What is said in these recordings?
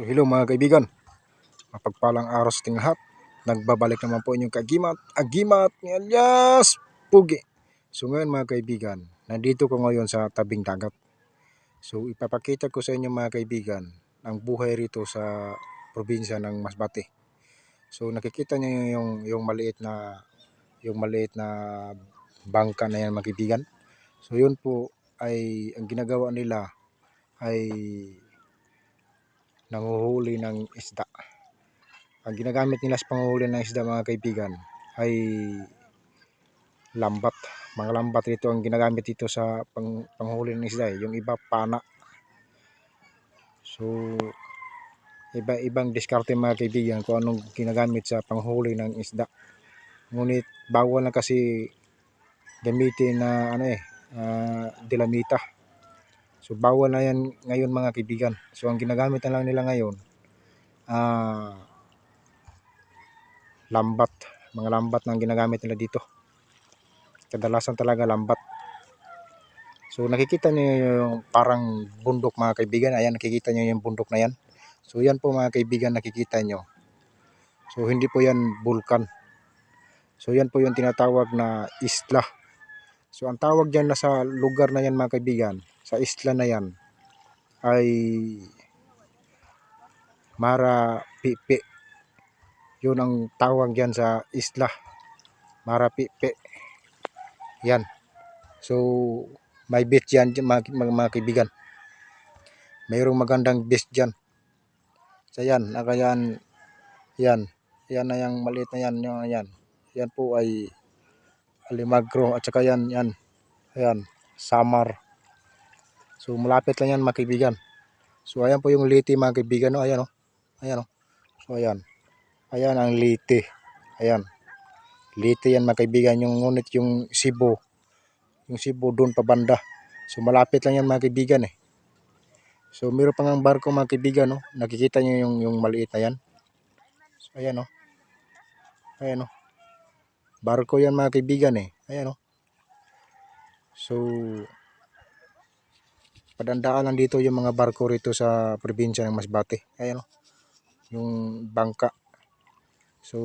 hello mga kaibigan, mapagpalang araw sa ating lahat. Nagbabalik naman po inyong agimat ni alias Pugi. So ngayon mga kaibigan, nandito ko ngayon sa tabing dagat. So ipapakita ko sa inyo mga kaibigan ang buhay rito sa probinsya ng Masbate. So nakikita niyo yung maliit na bangka na yan mga kaibigan. So yun po ay ang ginagawa nila ay nanguhuli ng isda. Ang ginagamit nila sa panguhuli ng isda mga kaibigan ay lambat. Mga lambat rito ang ginagamit dito sa panghuli ng isda. Yung iba pana. So iba-ibang diskarte mga kaibigan kung anong ginagamit sa panghuli ng isda. Ngunit bawal na kasi gamitin na dinamita. So bawal na yan ngayon mga kaibigan. So ang ginagamit na lang nila ngayon lambat. Mga lambat na ang ginagamit nila dito. Kadalasan talaga lambat. So nakikita niyo yung parang bundok mga kaibigan. Ayan, nakikita niyo yung bundok na yan. So yan po mga kaibigan, nakikita niyo. So hindi po yan bulkan. So yan po yung tinatawag na isla. So ang tawag dyan na sa lugar na yan mga kaibigan, sa isla na yan ay Marapipi. Yun ang tawag dyan sa isla, Marapipi. Yan. So may beach dyan mga kaibigan. Mayroong magandang beach dyan. So yan, yan na yung maliit na yan. Yan po ay Alimagro at saka yan. Ayan, Samar. So malapit lang yan mga kaibigan. So ayan po yung Liti mga kaibigan, no? Ayan, oh. Ayan, oh. So ayan. Ayan ang Liti. Ayan. Liti yan mga kaibigan, ngunit yung Cebu doon pa banda. So malapit lang yan mga kaibigan eh. So meron pang ang barko mga kaibigan, no? Nakikita niyo yung maliit na yan. So ayan, oh. Ayan, oh. Barko yan mga kaibigan eh. Ayan, oh. So padandaan lang dito yung mga barko rito sa probinsya ng Masbate. Ayan, oh. Yung bangka. So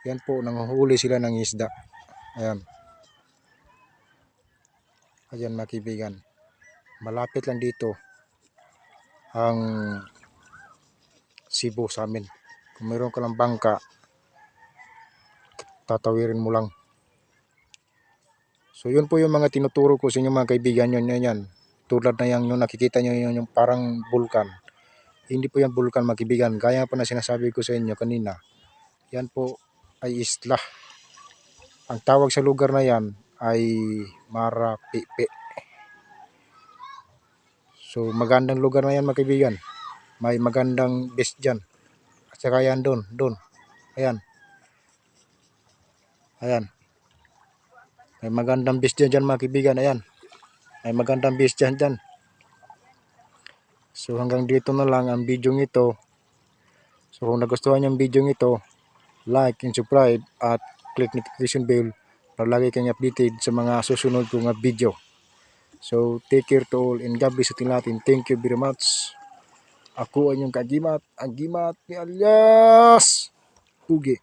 yan po, nanguhuli sila ng isda. Ayan. Ayan mga kaibigan. Malapit lang dito ang Cebu sa amin. Kung mayroon ka lang bangka, tatawirin mo lang. So yun po yung mga tinuturo ko sa inyo mga kaibigan. Yan. Tulad na yung nakikita nyo yung parang bulkan. Hindi po yan bulkan mga kaibigan. Gaya po na sinasabi ko sa inyo kanina. Yan po ay isla. Ang tawag sa lugar na yan ay Marapipi. So magandang lugar na yan mga kaibigan. May magandang beach dyan. At saka yan doon. Ayan. May magandang beach dyan mga kaibigan. Ayan. May magandang beach dyan. So hanggang dito na lang ang video ito. So kung nagustuhan yung video ito, like and subscribe at click notification bell para lagi kang updated sa mga susunod kong video. So take care to all and God bless ating natin. Thank you very much. Ako ang inyong agimat ni alias Pugi.